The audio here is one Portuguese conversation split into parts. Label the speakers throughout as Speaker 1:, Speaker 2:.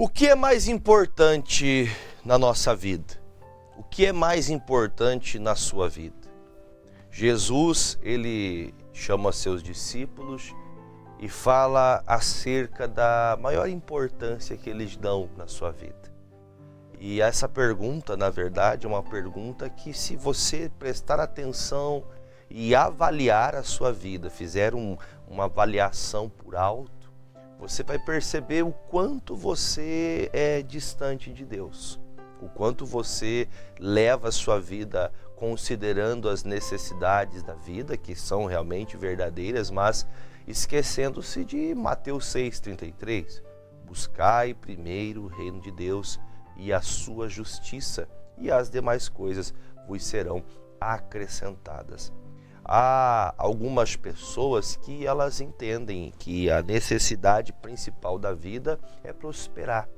Speaker 1: O que é mais importante na nossa vida? O que é mais importante na sua vida? Jesus, ele chama seus discípulos e fala acerca da maior importância que eles dão na sua vida. E essa pergunta, na verdade, é uma pergunta que, se você prestar atenção e avaliar a sua vida, fizer uma avaliação por alto, você vai perceber o quanto você é distante de Deus, o quanto você leva a sua vida considerando as necessidades da vida, que são realmente verdadeiras, mas esquecendo-se de Mateus 6,33. Buscai primeiro o reino de Deus e a sua justiça, e as demais coisas vos serão acrescentadas. Há algumas pessoas que elas entendem que a necessidade principal da vida é prosperar,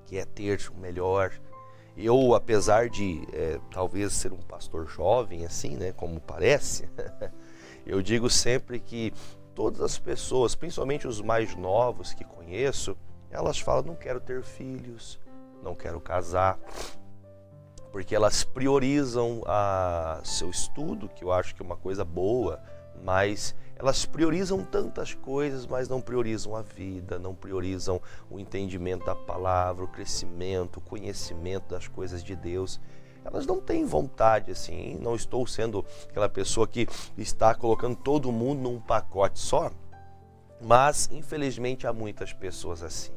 Speaker 1: que é ter o melhor. Eu, apesar de talvez ser um pastor jovem, assim, né, como parece, eu digo sempre que todas as pessoas, principalmente os mais novos que conheço, elas falam: não quero ter filhos, não quero casar, porque elas priorizam seu estudo, que eu acho que é uma coisa boa, mas elas priorizam tantas coisas, mas não priorizam a vida, não priorizam o entendimento da palavra, o crescimento, o conhecimento das coisas de Deus. Elas não têm vontade, assim. Não estou sendo aquela pessoa que está colocando todo mundo num pacote só, mas infelizmente há muitas pessoas assim,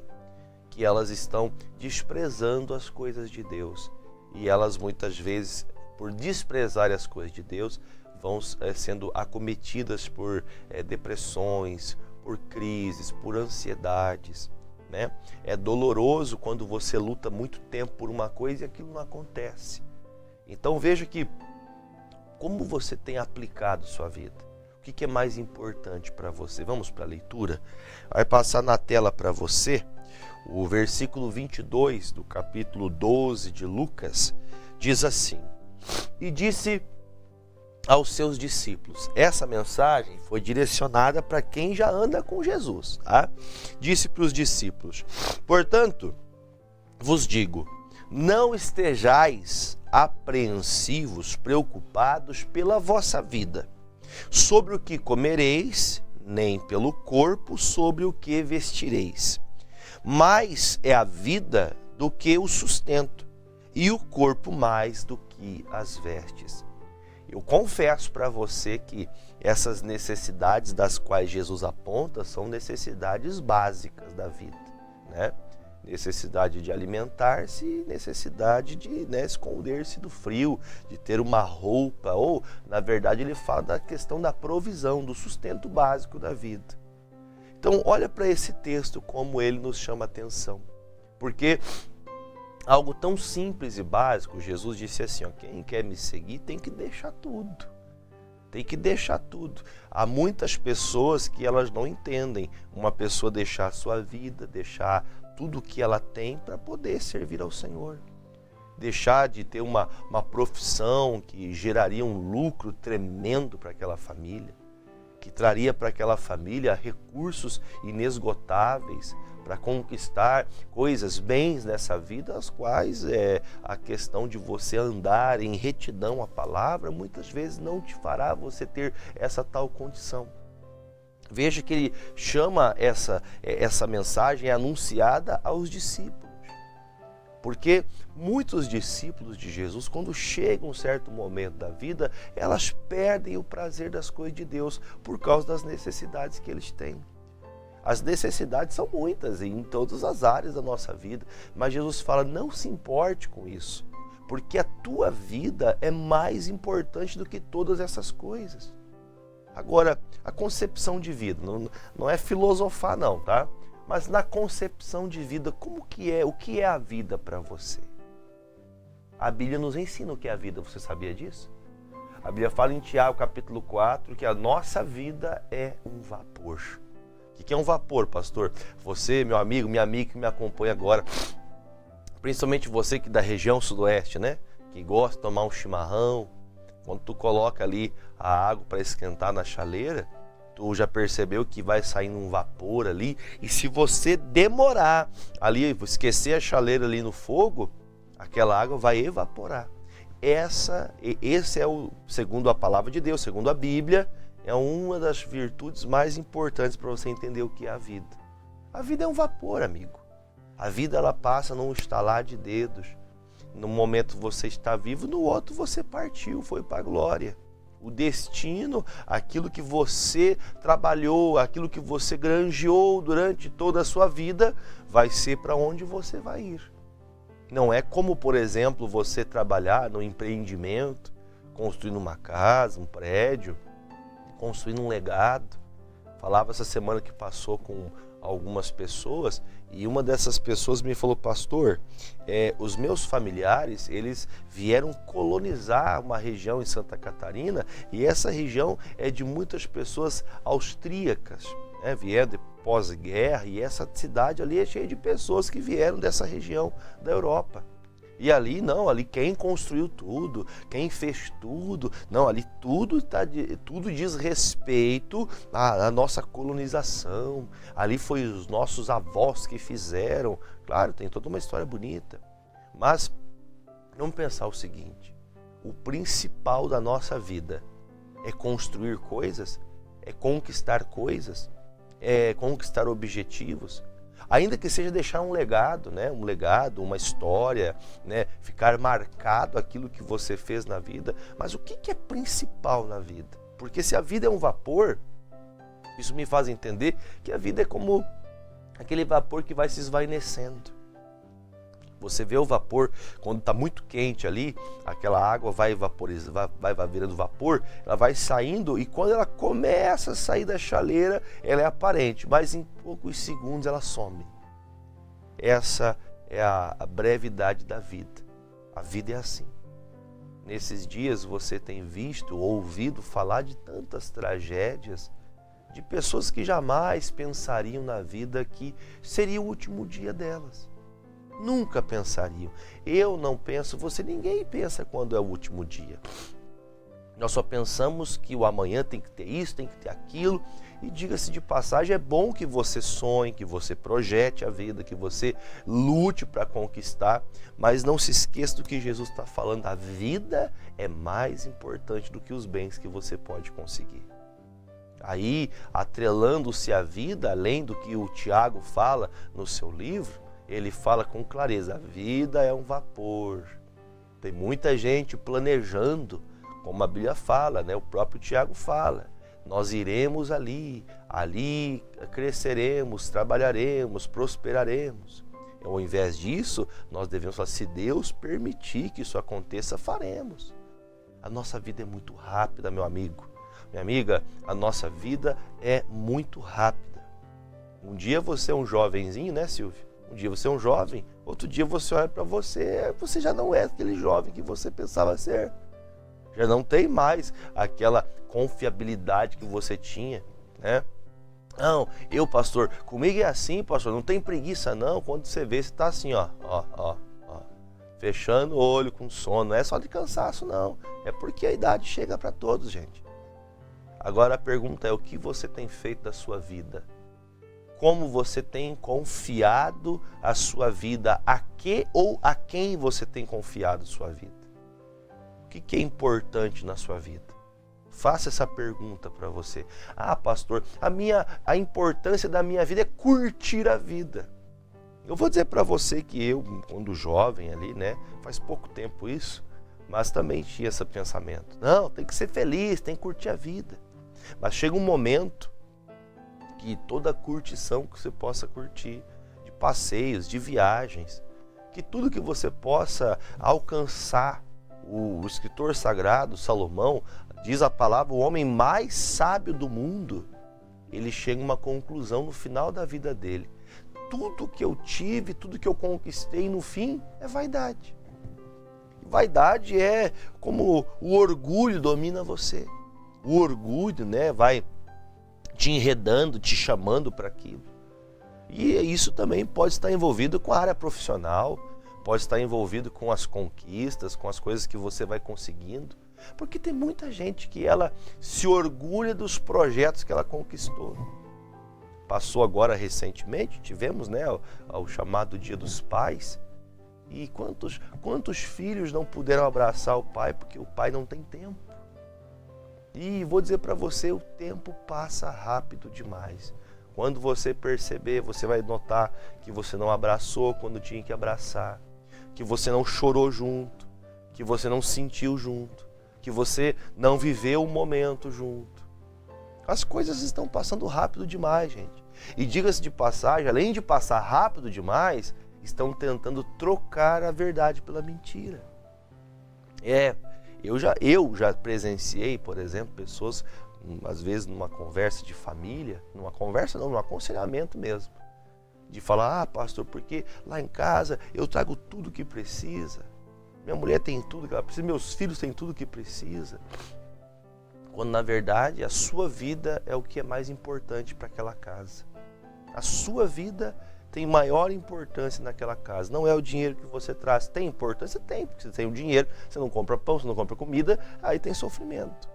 Speaker 1: que elas estão desprezando as coisas de Deus. E elas muitas vezes, por desprezar as coisas de Deus, vão sendo acometidas por depressões, por crises, por ansiedades, né? É doloroso quando você luta muito tempo por uma coisa e aquilo não acontece. Então veja que como você tem aplicado sua vida. O que é mais importante para você? Vamos para a leitura? Vai passar na tela para você o versículo 22 do capítulo 12 de Lucas. Diz assim: e disse aos seus discípulos. Essa mensagem foi direcionada para quem já anda com Jesus, tá? Disse para os discípulos: portanto, vos digo, não estejais apreensivos, preocupados pela vossa vida, sobre o que comereis, nem pelo corpo, sobre o que vestireis. Mais é a vida do que o sustento, e o corpo mais do que as vestes. Eu confesso para você que essas necessidades das quais Jesus aponta são necessidades básicas da vida, né? Necessidade de alimentar-se, necessidade de esconder-se do frio, de ter uma roupa, ou, na verdade, ele fala da questão da provisão, do sustento básico da vida. Então, olha para esse texto como ele nos chama a atenção, porque algo tão simples e básico, Jesus disse assim, quem quer me seguir tem que deixar tudo. Tem que deixar tudo. Há muitas pessoas que elas não entendem uma pessoa deixar a sua vida, deixar tudo o que ela tem para poder servir ao Senhor. Deixar de ter uma profissão que geraria um lucro tremendo para aquela família, que traria para aquela família recursos inesgotáveis para conquistar coisas, bens nessa vida, as quais a questão de você andar em retidão à palavra, muitas vezes não te fará você ter essa tal condição. Veja que ele chama essa mensagem anunciada aos discípulos. Porque muitos discípulos de Jesus, quando chega um certo momento da vida, elas perdem o prazer das coisas de Deus por causa das necessidades que eles têm. As necessidades são muitas em todas as áreas da nossa vida, mas Jesus fala, não se importe com isso, porque a tua vida é mais importante do que todas essas coisas. Agora, a concepção de vida, não é filosofar não, tá? Mas na concepção de vida, o que é a vida para você? A Bíblia nos ensina o que é a vida, você sabia disso? A Bíblia fala em Tiago capítulo 4 que a nossa vida é um vapor. O que é um vapor, pastor? Você, meu amigo, minha amiga que me acompanha agora, principalmente você que é da região sudoeste, né? Que gosta de tomar um chimarrão, quando tu coloca ali a água para esquentar na chaleira, Tu já percebeu que vai saindo um vapor ali? E se você demorar ali, esquecer a chaleira ali no fogo, aquela água vai evaporar. Esse é o, segundo a palavra de Deus, segundo a Bíblia, é uma das virtudes mais importantes para você entender o que é a vida. A vida é um vapor, amigo. A vida ela passa num estalar de dedos. No momento você está vivo, no outro você partiu, foi para a glória. O destino, aquilo que você trabalhou, aquilo que você granjeou durante toda a sua vida, vai ser para onde você vai ir. Não é como, por exemplo, você trabalhar no empreendimento, construindo uma casa, um prédio, construindo um legado. Falava essa semana que passou com algumas pessoas e uma dessas pessoas me falou: pastor, os meus familiares, eles vieram colonizar uma região em Santa Catarina e essa região é de muitas pessoas austríacas, né? Vieram de pós-guerra e essa cidade ali é cheia de pessoas que vieram dessa região da Europa. E ali não, ali quem construiu tudo, quem fez tudo, não, ali tudo diz respeito à nossa colonização, ali foi os nossos avós que fizeram. Claro, tem toda uma história bonita, mas vamos pensar o seguinte: o principal da nossa vida é construir coisas, é conquistar coisas, é conquistar objetivos. Ainda que seja deixar um legado, né? Um legado, uma história, né? Ficar marcado aquilo que você fez na vida. Mas o que é principal na vida? Porque se a vida é um vapor, isso me faz entender que a vida é como aquele vapor que vai se esvainecendo. Você vê o vapor, quando está muito quente ali, aquela água vai vaporizar, vai virando vapor, ela vai saindo e quando ela começa a sair da chaleira, ela é aparente, mas em poucos segundos ela some. Essa é a brevidade da vida. A vida é assim. Nesses dias você tem visto ou ouvido falar de tantas tragédias, de pessoas que jamais pensariam na vida que seria o último dia delas. Nunca pensariam. Eu não penso, ninguém pensa quando é o último dia. Nós só pensamos que o amanhã tem que ter isso, tem que ter aquilo. E diga-se de passagem, é bom que você sonhe, que você projete a vida, que você lute para conquistar. Mas não se esqueça do que Jesus está falando. A vida é mais importante do que os bens que você pode conseguir. Aí, atrelando-se à vida, além do que o Tiago fala no seu livro, ele fala com clareza: a vida é um vapor. Tem muita gente planejando, como a Bíblia fala, né? O próprio Tiago fala. Nós iremos ali cresceremos, trabalharemos, prosperaremos. Ao invés disso, nós devemos falar: se Deus permitir que isso aconteça, faremos. A nossa vida é muito rápida, meu amigo. Minha amiga, a nossa vida é muito rápida. Um dia você é um jovenzinho, né, Silvio? Um dia você é um jovem, outro dia você olha para você já não é aquele jovem que você pensava ser. Já não tem mais aquela confiabilidade que você tinha, né? Não, pastor, comigo é assim, pastor, não tem preguiça não. Quando você vê, você está assim, ó, fechando o olho com sono. Não é só de cansaço, não. É porque a idade chega para todos, gente. Agora a pergunta é: o que você tem feito da sua vida? Como você tem confiado a sua vida? A que ou a quem você tem confiado a sua vida? O que é importante na sua vida? Faça essa pergunta para você. Pastor, a importância da minha vida é curtir a vida. Eu vou dizer para você que eu, quando jovem ali, né, faz pouco tempo isso, mas também tinha esse pensamento. Não, tem que ser feliz, tem que curtir a vida. Mas chega um momento que toda curtição que você possa curtir, de passeios, de viagens, que tudo que você possa alcançar. O escritor sagrado, Salomão, diz a palavra: o homem mais sábio do mundo, ele chega a uma conclusão no final da vida dele: tudo que eu tive, tudo que eu conquistei no fim é vaidade. Vaidade é como o orgulho domina você. O orgulho, né, vai te enredando, te chamando para aquilo. E isso também pode estar envolvido com a área profissional, pode estar envolvido com as conquistas, com as coisas que você vai conseguindo. Porque tem muita gente que ela se orgulha dos projetos que ela conquistou. Passou agora recentemente, tivemos, né, o chamado Dia dos Pais. E quantos filhos não puderam abraçar o pai porque o pai não tem tempo? E vou dizer para você, o tempo passa rápido demais. Quando você perceber, você vai notar que você não abraçou quando tinha que abraçar, que você não chorou junto, que você não sentiu junto, que você não viveu o momento junto. As coisas estão passando rápido demais, gente. E diga-se de passagem, além de passar rápido demais, estão tentando trocar a verdade pela mentira. Eu já presenciei, por exemplo, pessoas, às vezes numa conversa de família, num aconselhamento mesmo, de falar, pastor, porque lá em casa eu trago tudo o que precisa, minha mulher tem tudo que ela precisa, meus filhos têm tudo o que precisa, quando na verdade a sua vida é o que é mais importante para aquela casa. A sua vida tem maior importância naquela casa. Não é o dinheiro que você traz. Tem importância? Tem, porque você tem o dinheiro, você não compra pão, você não compra comida, aí tem sofrimento.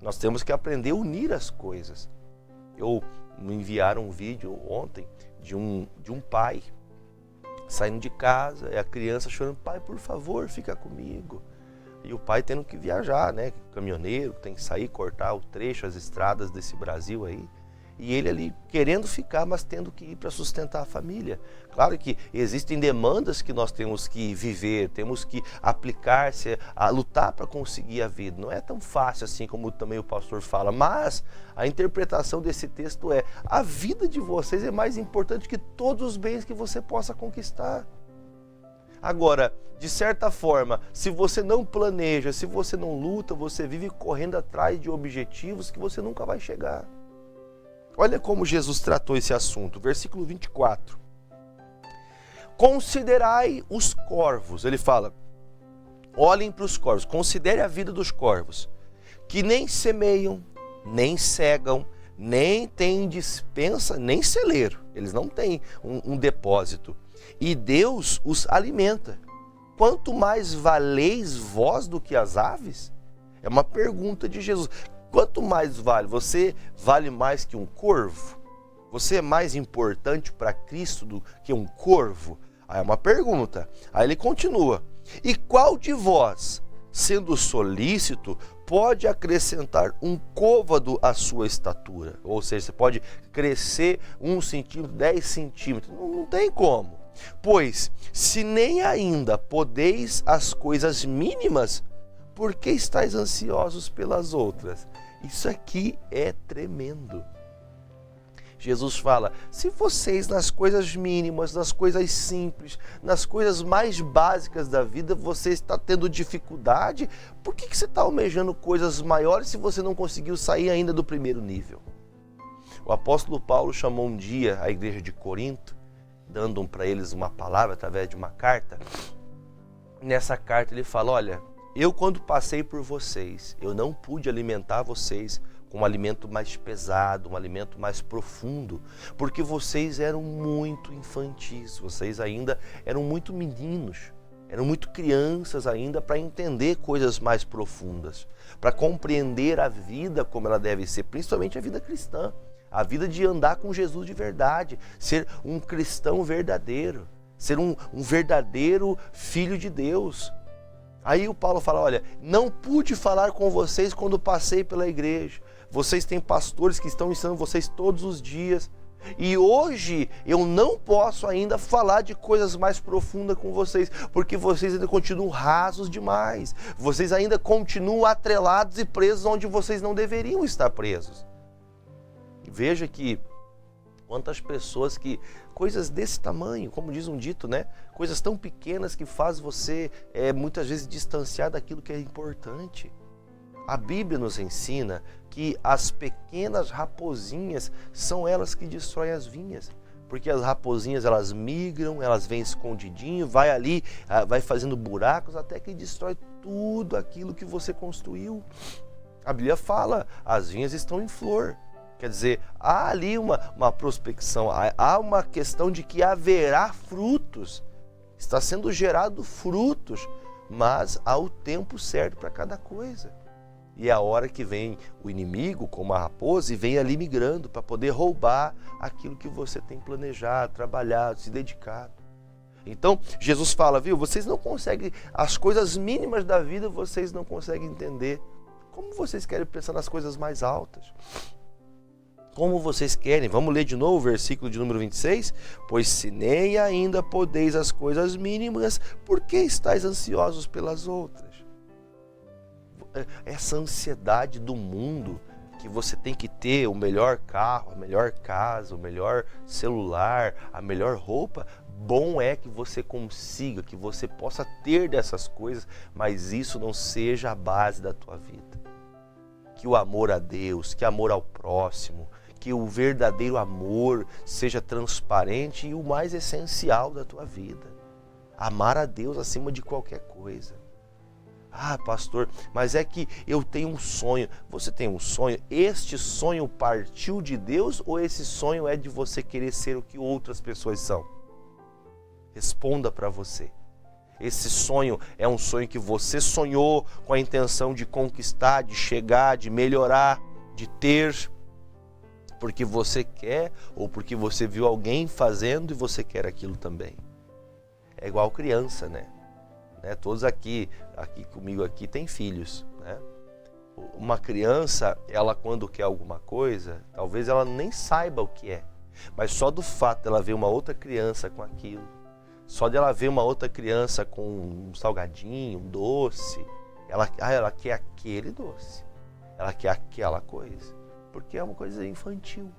Speaker 1: Nós temos que aprender a unir as coisas. Me enviaram um vídeo ontem de um pai saindo de casa, e a criança chorando, pai, por favor, fica comigo. E o pai tendo que viajar, né? Caminhoneiro, tem que sair, cortar o trecho, as estradas desse Brasil aí. E ele ali querendo ficar, mas tendo que ir para sustentar a família. Claro que existem demandas que nós temos que viver, temos que aplicar-se, a lutar para conseguir a vida. Não é tão fácil assim como também o pastor fala, mas a interpretação desse texto é: a vida de vocês é mais importante que todos os bens que você possa conquistar. Agora, de certa forma, se você não planeja, se você não luta, você vive correndo atrás de objetivos que você nunca vai chegar. Olha como Jesus tratou esse assunto, versículo 24. Considerai os corvos, ele fala, olhem para os corvos, considere a vida dos corvos, que nem semeiam, nem cegam, nem têm despensa, nem celeiro, eles não têm um depósito, e Deus os alimenta. Quanto mais valeis vós do que as aves? É uma pergunta de Jesus. Quanto mais vale? Você vale mais que um corvo? Você é mais importante para Cristo do que um corvo? Aí é uma pergunta. Aí ele continua. E qual de vós, sendo solícito, pode acrescentar um côvado à sua estatura? Ou seja, você pode crescer 1 centímetro, 10 centímetros. Não tem como. Pois, se nem ainda podeis as coisas mínimas, por que estáis ansiosos pelas outras? Isso aqui é tremendo. Jesus fala, se vocês nas coisas mínimas, nas coisas simples, nas coisas mais básicas da vida, você está tendo dificuldade, por que você está almejando coisas maiores se você não conseguiu sair ainda do primeiro nível? O apóstolo Paulo chamou um dia a igreja de Corinto, dando para eles uma palavra através de uma carta. Nessa carta ele fala, olha, eu quando passei por vocês, eu não pude alimentar vocês com um alimento mais pesado, um alimento mais profundo, porque vocês eram muito infantis, vocês ainda eram muito meninos, eram muito crianças ainda para entender coisas mais profundas, para compreender a vida como ela deve ser, principalmente a vida cristã, a vida de andar com Jesus de verdade, ser um cristão verdadeiro, ser um verdadeiro filho de Deus. Aí o Paulo fala, olha, não pude falar com vocês quando passei pela igreja. Vocês têm pastores que estão ensinando vocês todos os dias. E hoje eu não posso ainda falar de coisas mais profundas com vocês, porque vocês ainda continuam rasos demais. Vocês ainda continuam atrelados e presos onde vocês não deveriam estar presos. Veja que quantas pessoas que, coisas desse tamanho, como diz um dito, né? Coisas tão pequenas que faz você muitas vezes distanciar daquilo que é importante. A Bíblia nos ensina que as pequenas raposinhas são elas que destroem as vinhas. Porque as raposinhas, elas migram, elas vêm escondidinho, vai ali, vai fazendo buracos até que destrói tudo aquilo que você construiu. A Bíblia fala, as vinhas estão em flor. Quer dizer, há ali uma prospecção, há uma questão de que haverá frutos, está sendo gerado frutos, mas há o tempo certo para cada coisa. E é a hora que vem o inimigo, como a raposa, e vem ali migrando para poder roubar aquilo que você tem planejado, trabalhado, se dedicado. Então, Jesus fala, viu, vocês não conseguem, as coisas mínimas da vida vocês não conseguem entender. Como vocês querem pensar nas coisas mais altas? Como vocês querem? Vamos ler de novo o versículo de número 26? Pois se nem ainda podeis as coisas mínimas, por que estáis ansiosos pelas outras? Essa ansiedade do mundo, que você tem que ter o melhor carro, a melhor casa, o melhor celular, a melhor roupa, bom é que você consiga, que você possa ter dessas coisas, mas isso não seja a base da tua vida. Que o amor a Deus, que o amor ao próximo, que o verdadeiro amor seja transparente e o mais essencial da tua vida. Amar a Deus acima de qualquer coisa. Ah, pastor, mas é que eu tenho um sonho. Você tem um sonho? Este sonho partiu de Deus ou esse sonho é de você querer ser o que outras pessoas são? Responda para você. Esse sonho é um sonho que você sonhou com a intenção de conquistar, de chegar, de melhorar, de ter, porque você quer ou porque você viu alguém fazendo e você quer aquilo também. É igual criança, né? Todos aqui comigo aqui tem filhos, né? Uma criança, ela quando quer alguma coisa, talvez ela nem saiba o que é, mas só do fato dela ver uma outra criança com aquilo, só dela ver uma outra criança com um salgadinho, um doce, ela quer aquele doce, ela quer aquela coisa, porque é uma coisa infantil,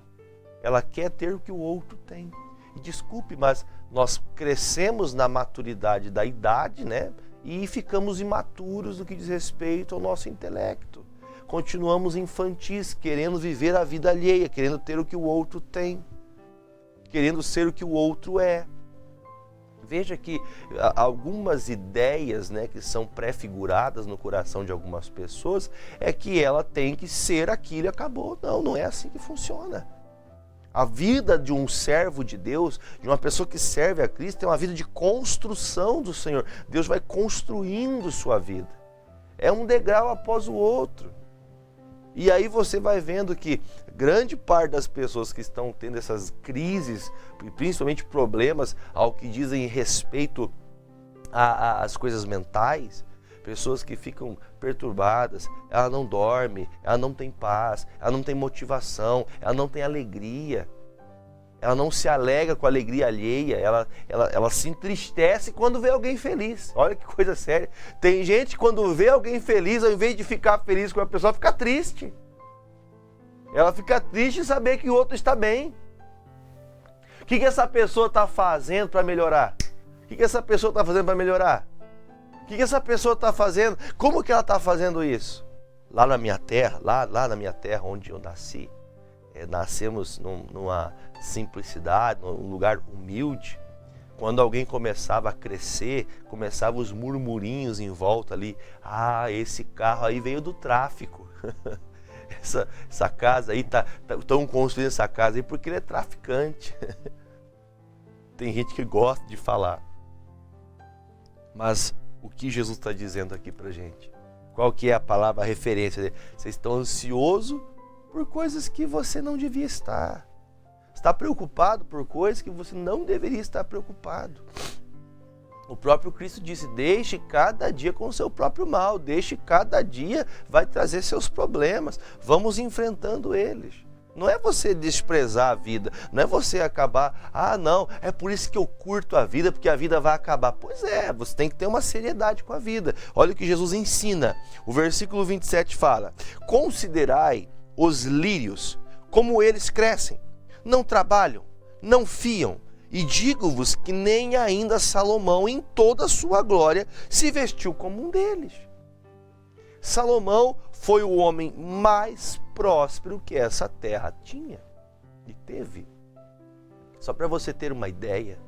Speaker 1: ela quer ter o que o outro tem. E desculpe, mas nós crescemos na maturidade da idade, né? E ficamos imaturos no que diz respeito ao nosso intelecto. Continuamos infantis, querendo viver a vida alheia, querendo ter o que o outro tem, querendo ser o que o outro é. Veja que algumas ideias, né, que são pré-figuradas no coração de algumas pessoas, é que ela tem que ser aquilo e acabou. Não, não é assim que funciona. A vida de um servo de Deus, de uma pessoa que serve a Cristo, é uma vida de construção do Senhor. Deus vai construindo sua vida. É um degrau após o outro. E aí você vai vendo que grande parte das pessoas que estão tendo essas crises, principalmente problemas ao que dizem respeito às coisas mentais, pessoas que ficam perturbadas, ela não dorme, ela não tem paz, ela não tem motivação, ela não tem alegria, ela não se alegra com a alegria alheia, ela se entristece quando vê alguém feliz. Olha que coisa séria. Tem gente que quando vê alguém feliz, ao invés de ficar feliz com a pessoa, fica triste. Ela fica triste em saber que o outro está bem. O que essa pessoa está fazendo para melhorar? O que essa pessoa está fazendo para melhorar? O que essa pessoa está fazendo? Como que ela está fazendo isso? Lá na minha terra, lá na minha terra onde eu nasci, nascemos numa simplicidade, num lugar humilde. Quando alguém começava a crescer, começavam os murmurinhos em volta ali. Ah, esse carro aí veio do tráfico. Essa casa aí, estão construindo essa casa aí porque ele é traficante. Tem gente que gosta de falar. Mas o que Jesus está dizendo aqui pra gente? Qual que é a palavra, a referência dele? Vocês estão ansiosos por coisas que você não devia estar. Está preocupado por coisas que você não deveria estar preocupado. O próprio Cristo disse, deixe cada dia com o seu próprio mal, deixe cada dia vai trazer seus problemas, vamos enfrentando eles. Não é você desprezar a vida, não é você acabar, não, é por isso que eu curto a vida, porque a vida vai acabar. Pois é, você tem que ter uma seriedade com a vida. Olha o que Jesus ensina, o versículo 27 fala, considerai os lírios, como eles crescem, não trabalham, não fiam, e digo-vos que nem ainda Salomão em toda a sua glória se vestiu como um deles. Salomão foi o homem mais próspero que essa terra tinha e teve. Só para você ter uma ideia,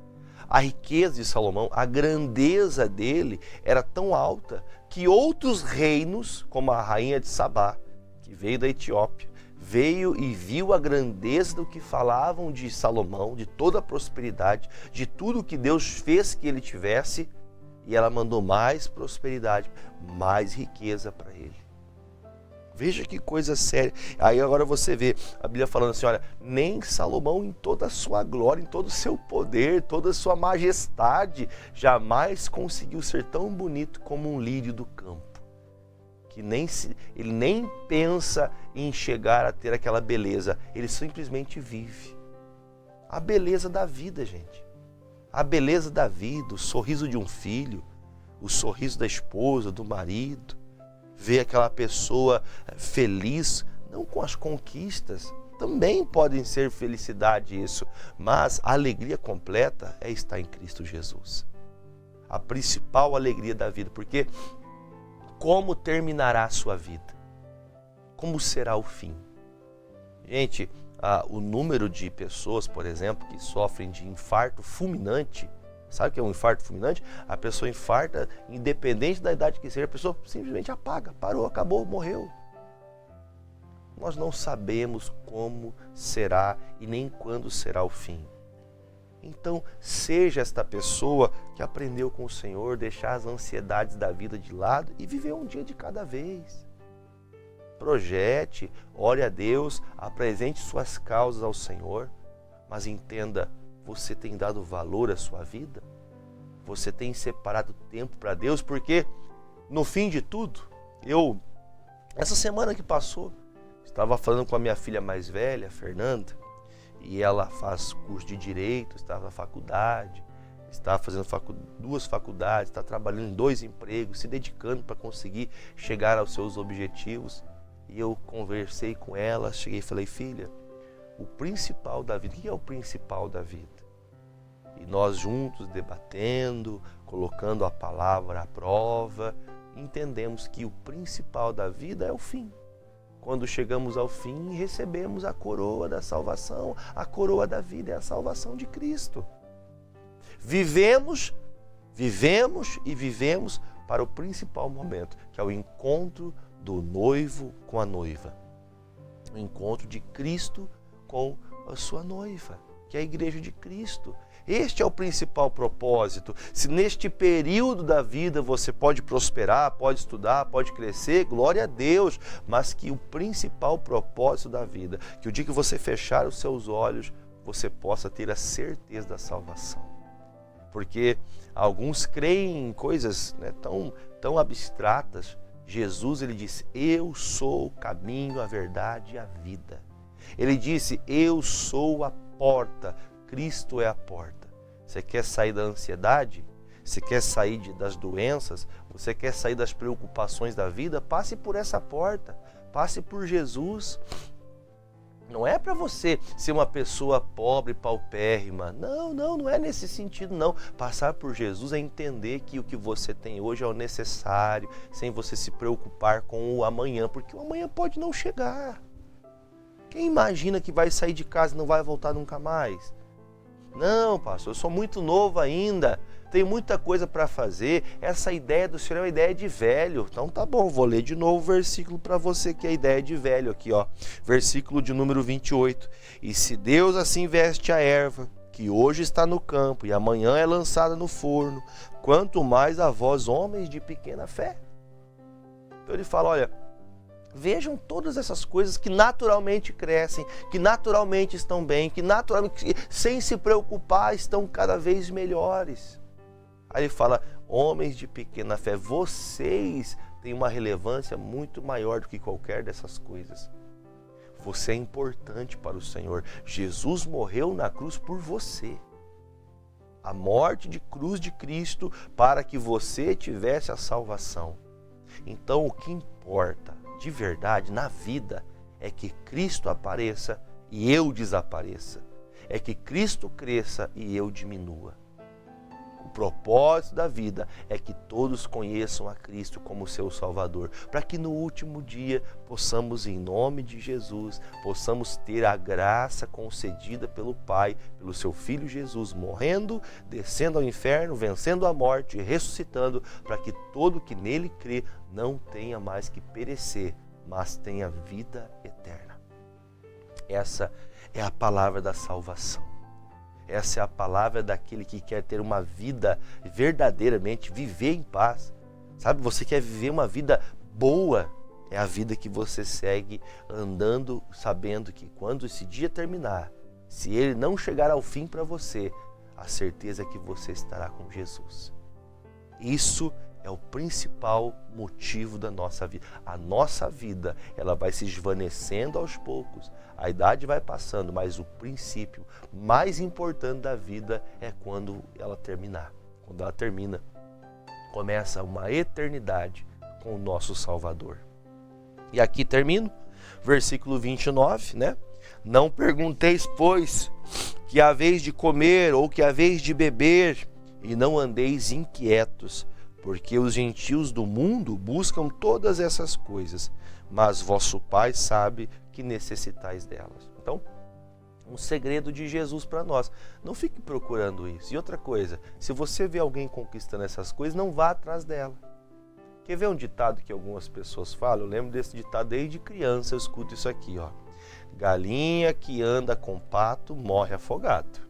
Speaker 1: a riqueza de Salomão, a grandeza dele era tão alta que outros reinos, como a rainha de Sabá, que veio da Etiópia, veio e viu a grandeza do que falavam de Salomão, de toda a prosperidade, de tudo que Deus fez que ele tivesse, e ela mandou mais prosperidade, mais riqueza para ele. Veja que coisa séria. Aí agora você vê a Bíblia falando assim, olha, nem Salomão em toda a sua glória, em todo o seu poder, toda a sua majestade, jamais conseguiu ser tão bonito como um lírio do campo. Que ele nem pensa em chegar a ter aquela beleza, ele simplesmente vive. A beleza da vida, gente. A beleza da vida, o sorriso de um filho, o sorriso da esposa, do marido, ver aquela pessoa feliz, não com as conquistas, também podem ser felicidade isso, mas a alegria completa é estar em Cristo Jesus. A principal alegria da vida, porque como terminará a sua vida? Como será o fim? Gente, o número de pessoas, por exemplo, que sofrem de infarto fulminante, sabe o que é um infarto fulminante? A pessoa infarta, independente da idade que seja, a pessoa simplesmente apaga, parou, acabou, morreu. Nós não sabemos como será e nem quando será o fim. Então, seja esta pessoa que aprendeu com o Senhor, deixar as ansiedades da vida de lado e viver um dia de cada vez. Projete, ore a Deus, apresente suas causas ao Senhor, mas entenda, você tem dado valor à sua vida? Você tem separado tempo para Deus? Porque, no fim de tudo, essa semana que passou, estava falando com a minha filha mais velha, Fernanda, e ela faz curso de Direito, está na faculdade, está fazendo duas faculdades, está trabalhando em 2 empregos, se dedicando para conseguir chegar aos seus objetivos. E eu conversei com ela, cheguei e falei, filha, o principal da vida, o que é o principal da vida? E nós juntos debatendo, colocando a palavra à prova, entendemos que o principal da vida é o fim. Quando chegamos ao fim, recebemos a coroa da salvação. A coroa da vida é a salvação de Cristo. Vivemos e vivemos para o principal momento, que é o encontro do noivo com a noiva. O encontro de Cristo com a sua noiva, que é a igreja de Cristo. Este é o principal propósito. Se neste período da vida você pode prosperar, pode estudar, pode crescer, glória a Deus, mas que o principal propósito da vida, que o dia que você fechar os seus olhos, você possa ter a certeza da salvação. Porque alguns creem em coisas, né, tão abstratas. Jesus, ele disse, eu sou o caminho, a verdade e a vida. Ele disse, eu sou a porta, Cristo é a porta. Você quer sair da ansiedade? Você quer sair das doenças? Você quer sair das preocupações da vida? Passe por essa porta, passe por Jesus. Não é para você ser uma pessoa pobre, paupérrima. Não é nesse sentido, não. Passar por Jesus é entender que o que você tem hoje é o necessário, sem você se preocupar com o amanhã, porque o amanhã pode não chegar. Quem imagina que vai sair de casa e não vai voltar nunca mais? Não, pastor, eu sou muito novo ainda, tenho muita coisa para fazer. Essa ideia do Senhor é uma ideia de velho. Então tá bom, vou ler de novo o versículo para você, que é a ideia de velho aqui, ó. Versículo de número 28. E se Deus assim veste a erva, que hoje está no campo e amanhã é lançada no forno, quanto mais a vós, homens de pequena fé. Então ele fala, olha, vejam todas essas coisas que naturalmente crescem, que naturalmente estão bem, que naturalmente, sem se preocupar, estão cada vez melhores. Aí ele fala, homens de pequena fé, vocês têm uma relevância muito maior do que qualquer dessas coisas. Você é importante para o Senhor. Jesus morreu na cruz por você. A morte de cruz de Cristo para que você tivesse a salvação. Então o que importa de verdade na vida é que Cristo apareça e eu desapareça. É que Cristo cresça e eu diminua. O propósito da vida é que todos conheçam a Cristo como seu Salvador, para que no último dia possamos, em nome de Jesus, possamos ter a graça concedida pelo Pai, pelo seu Filho Jesus, morrendo, descendo ao inferno, vencendo a morte e ressuscitando, para que todo que nele crê não tenha mais que perecer, mas tenha vida eterna. Essa é a palavra da salvação. Essa é a palavra daquele que quer ter uma vida verdadeiramente, viver em paz. Sabe, você quer viver uma vida boa, É a vida que você segue andando, sabendo que quando esse dia terminar, se ele não chegar ao fim para você, a certeza é que você estará com Jesus. Isso é o principal motivo da nossa vida. A nossa vida, ela vai se esvanecendo aos poucos. A idade vai passando, mas o princípio mais importante da vida é quando ela terminar. Quando ela termina, começa uma eternidade com o nosso Salvador. E aqui termino, versículo 29, né? Não pergunteis, pois, que haveis de comer ou que haveis de beber, e não andeis inquietos, porque os gentios do mundo buscam todas essas coisas, mas vosso Pai sabe que necessitais delas. Então, um segredo de Jesus para nós. Não fique procurando isso. E outra coisa, se você vê alguém conquistando essas coisas, não vá atrás dela. Quer ver um ditado que algumas pessoas falam? Eu lembro desse ditado desde criança, eu escuto isso aqui, ó. Galinha que anda com pato morre afogado.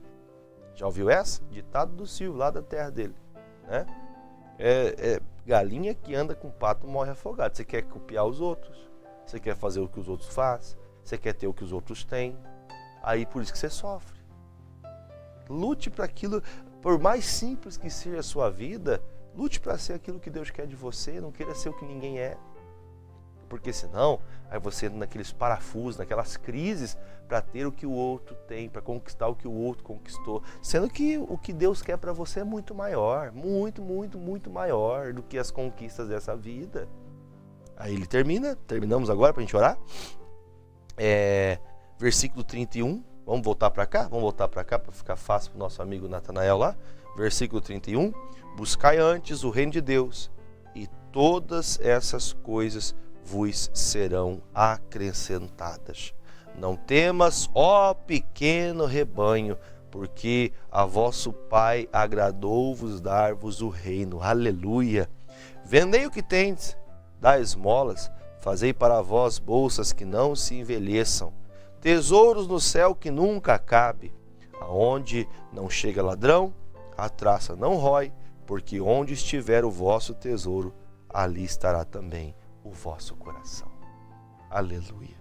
Speaker 1: Já ouviu essa? Ditado do Silvio, lá da terra dele, né? Galinha que anda com pato morre afogado. Você quer copiar os outros, você quer fazer o que os outros fazem, você quer ter o que os outros têm, aí por isso que você sofre. Lute para aquilo, por mais simples que seja a sua vida, lute para ser aquilo que Deus quer de você, não queira ser o que ninguém é. Porque senão, aí você entra naqueles parafusos, naquelas crises para ter o que o outro tem, para conquistar o que o outro conquistou. Sendo que o que Deus quer para você é muito maior, muito, muito, muito maior do que as conquistas dessa vida. Aí ele terminamos agora para a gente orar. Versículo 31, vamos voltar para cá? Vamos voltar para cá para ficar fácil para o nosso amigo Natanael lá. Versículo 31, buscai antes o reino de Deus e todas essas coisas vos serão acrescentadas. Não temas, ó pequeno rebanho, porque a vosso Pai agradou-vos dar-vos o reino. Aleluia! Vendei o que tendes, dai esmolas, fazei para vós bolsas que não se envelheçam, tesouros no céu que nunca acabe, aonde não chega ladrão, a traça não rói, porque onde estiver o vosso tesouro, ali estará também o vosso coração. Aleluia.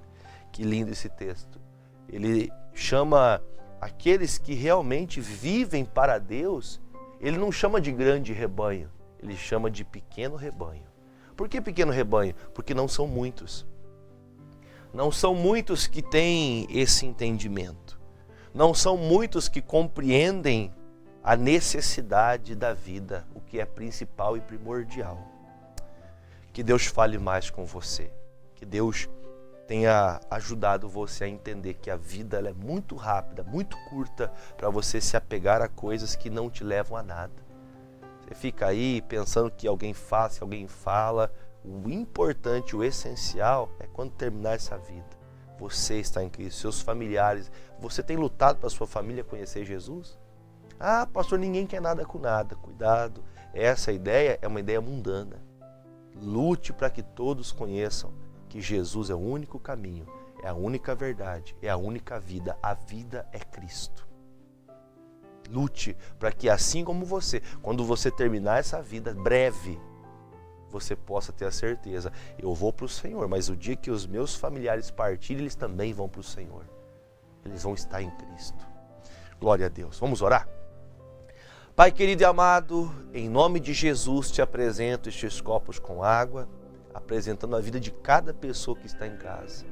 Speaker 1: Que lindo esse texto. Ele chama aqueles que realmente vivem para Deus, ele não chama de grande rebanho, ele chama de pequeno rebanho. Por que pequeno rebanho? Porque não são muitos. Não são muitos que têm esse entendimento. Não são muitos que compreendem a necessidade da vida, o que é principal e primordial. Que Deus fale mais com você. Que Deus tenha ajudado você a entender que a vida ela é muito rápida, muito curta para você se apegar a coisas que não te levam a nada. Você fica aí pensando que alguém faz, que alguém fala. O importante, o essencial é quando terminar essa vida. Você está em Cristo, seus familiares. Você tem lutado para a sua família conhecer Jesus? Ah, pastor, ninguém quer nada com nada. Cuidado, essa ideia é uma ideia mundana. Lute para que todos conheçam que Jesus é o único caminho, é a única verdade, é a única vida. A vida é Cristo. Lute para que assim como você, quando você terminar essa vida breve, você possa ter a certeza, eu vou para o Senhor, mas o dia que os meus familiares partirem, eles também vão para o Senhor. Eles vão estar em Cristo. Glória a Deus. Vamos orar? Pai querido e amado, em nome de Jesus te apresento estes copos com água, apresentando a vida de cada pessoa que está em casa.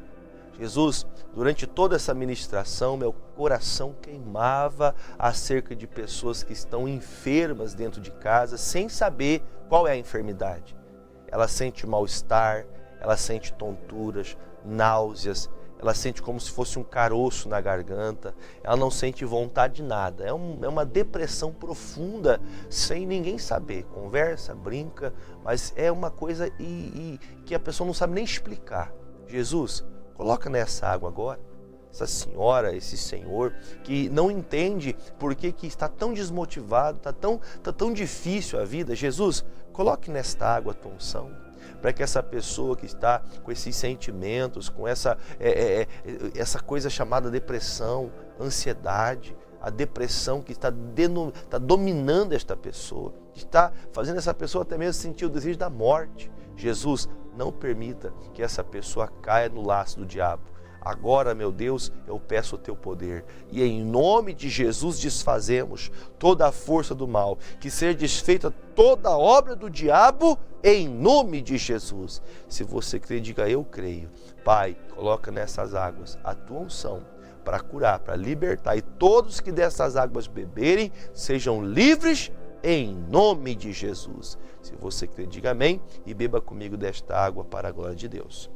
Speaker 1: Jesus, durante toda essa ministração, meu coração queimava acerca de pessoas que estão enfermas dentro de casa, sem saber qual é a enfermidade. Ela sente mal-estar, ela sente tonturas, náuseas, ela sente como se fosse um caroço na garganta, ela não sente vontade de nada, é uma depressão profunda, sem ninguém saber, conversa, brinca, mas é uma coisa que a pessoa não sabe nem explicar. Jesus, coloca nessa água agora, essa senhora, esse senhor, que não entende por que está tão desmotivado, está tão difícil a vida. Jesus, coloque nesta água a tua unção, para que essa pessoa que está com esses sentimentos, com essa coisa chamada depressão, ansiedade, a depressão que está dominando esta pessoa, que está fazendo essa pessoa até mesmo sentir o desejo da morte. Jesus, não permita que essa pessoa caia no laço do diabo. Agora, meu Deus, eu peço o teu poder. E em nome de Jesus desfazemos toda a força do mal. Que seja desfeita toda a obra do diabo em nome de Jesus. Se você crê, diga eu creio. Pai, coloca nessas águas a tua unção para curar, para libertar. E todos que dessas águas beberem sejam livres em nome de Jesus. Se você crê, diga amém e beba comigo desta água para a glória de Deus.